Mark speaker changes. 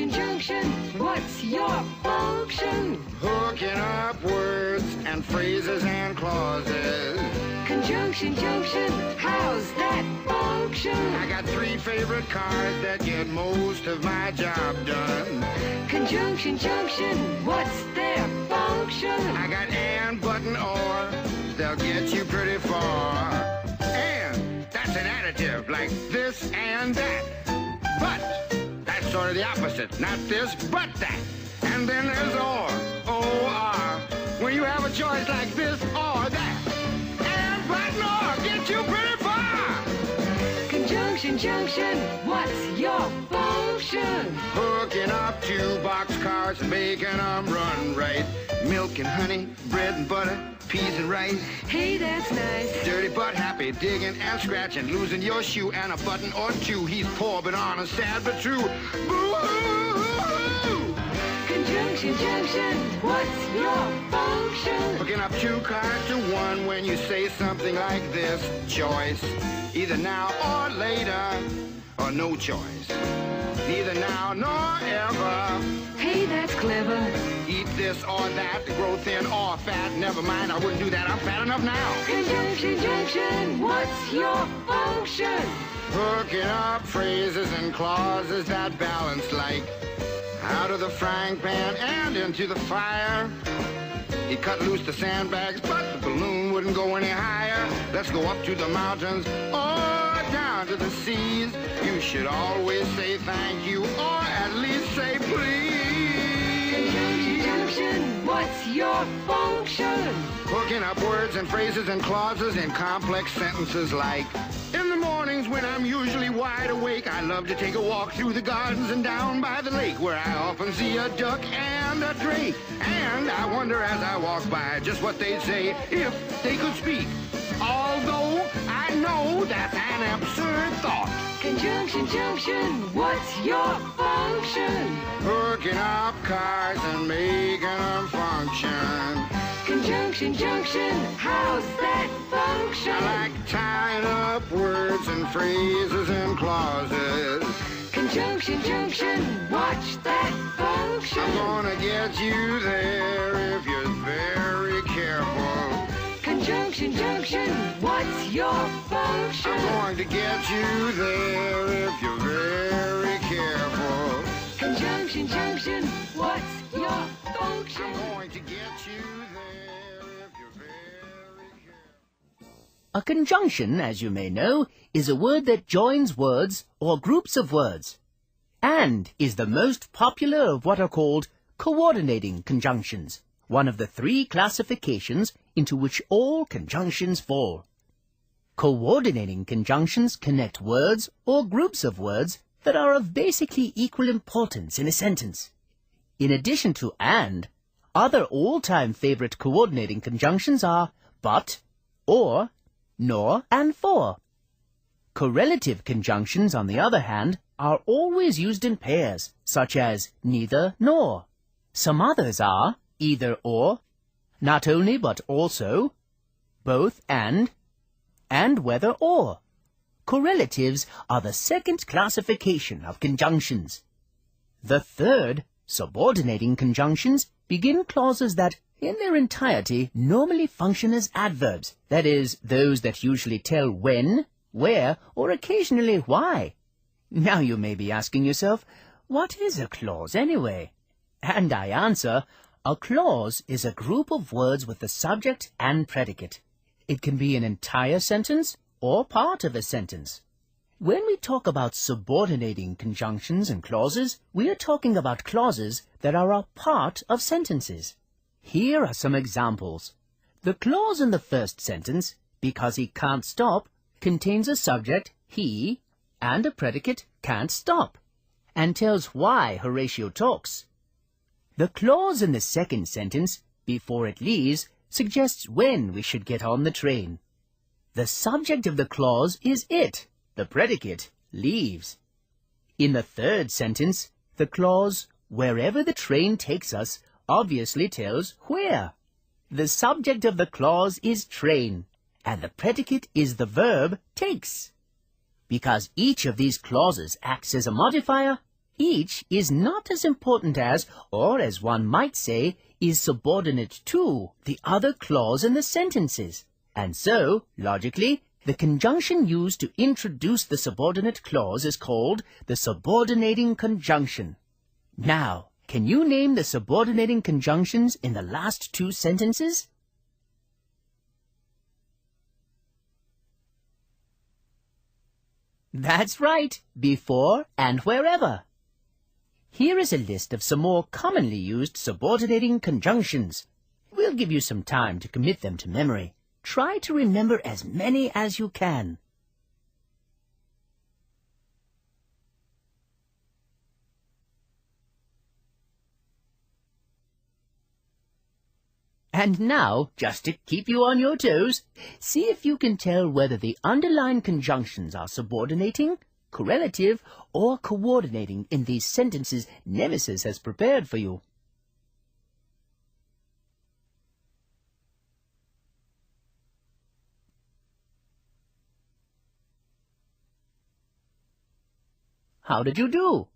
Speaker 1: Conjunction, junction, what's your function?
Speaker 2: Hooking up words and phrases and clauses.
Speaker 1: Conjunction, junction, how's that function?
Speaker 2: I got 3 favorite cars that get most of my job done.
Speaker 1: Conjunction, junction, what's their function?
Speaker 2: I got and, but, and or, they'll get you pretty far. And, that's an additive, like this and that. But, that's sort of the opposite, not this, but that. And then there's or, O-R, when you have a choice like this or that. And, but, and or, get you pretty far.
Speaker 1: Conjunction, junction, what's your function?
Speaker 2: Hooking up 2 boxcars and making them run right. Milk and honey, bread and butter, peas and rice.
Speaker 1: Hey, that's nice.
Speaker 2: Dirty but happy, digging and scratching, losing your shoe and a button or 2. He's poor but honest, sad but true. Boo-hoo!
Speaker 1: Conjunction, junction, what's your function?
Speaker 2: Hooking up 2 cars to 1 when you say something like this. Choice, either now or later, or no choice. Neither now nor ever.
Speaker 1: Hey, that's clever.
Speaker 2: Eat this or that, grow thin or fat. Never mind, I wouldn't do that. I'm fat enough now.
Speaker 1: Conjunction, junction, what's your function?
Speaker 2: Hooking up phrases and clauses that balance like out of the frying pan and into the fire. He cut loose the sandbags, but the balloon wouldn't go any higher. Let's go up to the mountains or down to the seas. You should always say thank you or at least say please.
Speaker 1: Conjunction, junction, what's your function?
Speaker 2: Hooking up words and phrases and clauses in complex sentences like, in the mornings when I'm usually wide awake, I love to take a walk through the gardens and down by the lake, where I often see a duck and a drake. And I wonder as I walk by just what they'd say if they could speak. Although I know that's an absurd thought.
Speaker 1: Conjunction, junction, what's your function?
Speaker 2: Hooking up cars and making them function.
Speaker 1: Conjunction, junction, how's that function?
Speaker 2: I like tying up words and phrases and clauses.
Speaker 1: Conjunction, junction, watch that function.
Speaker 2: I'm gonna get you there if you're very careful.
Speaker 1: Conjunction, junction, what's your function?
Speaker 2: I'm going to get you there if you're very careful.
Speaker 1: Conjunction, junction, what's your function?
Speaker 2: I'm going to get you there if you're very careful.
Speaker 3: A conjunction, as you may know, is a word that joins words or groups of words, and is the most popular of what are called coordinating conjunctions, one of the 3 classifications into which all conjunctions fall. Coordinating conjunctions connect words or groups of words that are of basically equal importance in a sentence. In addition to and, other all-time favorite coordinating conjunctions are but, or, nor, and for. Correlative conjunctions, on the other hand, are always used in pairs, such as neither nor. Some others are either or, not only but also, both and whether or. Correlatives are the 2nd classification of conjunctions. The 3rd, subordinating conjunctions, begin clauses that, in their entirety, normally function as adverbs, that is, those that usually tell when, where, or occasionally why. Now you may be asking yourself, what is a clause anyway? And I answer, a clause is a group of words with the subject and predicate. It can be an entire sentence or part of a sentence. When we talk about subordinating conjunctions and clauses, we are talking about clauses that are a part of sentences. Here are some examples. The clause in the first sentence, because he can't stop, contains a subject, he, and a predicate, can't stop, and tells why Horatio talks. The clause in the second sentence, before it leaves, suggests when we should get on the train. The subject of the clause is it. The predicate, leaves. In the third sentence, the clause, wherever the train takes us, obviously tells where. The subject of the clause is train, and the predicate is the verb takes. Because each of these clauses acts as a modifier, each is not as important as, or as one might say, is subordinate to the other clause in the sentences. And so, logically, the conjunction used to introduce the subordinate clause is called the subordinating conjunction. Now, can you name the subordinating conjunctions in the last two sentences? That's right, before and wherever. Here is a list of some more commonly used subordinating conjunctions. We'll give you some time to commit them to memory. Try to remember as many as you can. And now, just to keep you on your toes, see if you can tell whether the underlined conjunctions are subordinating, correlative, or coordinating in these sentences Nemesis has prepared for you. How did you do?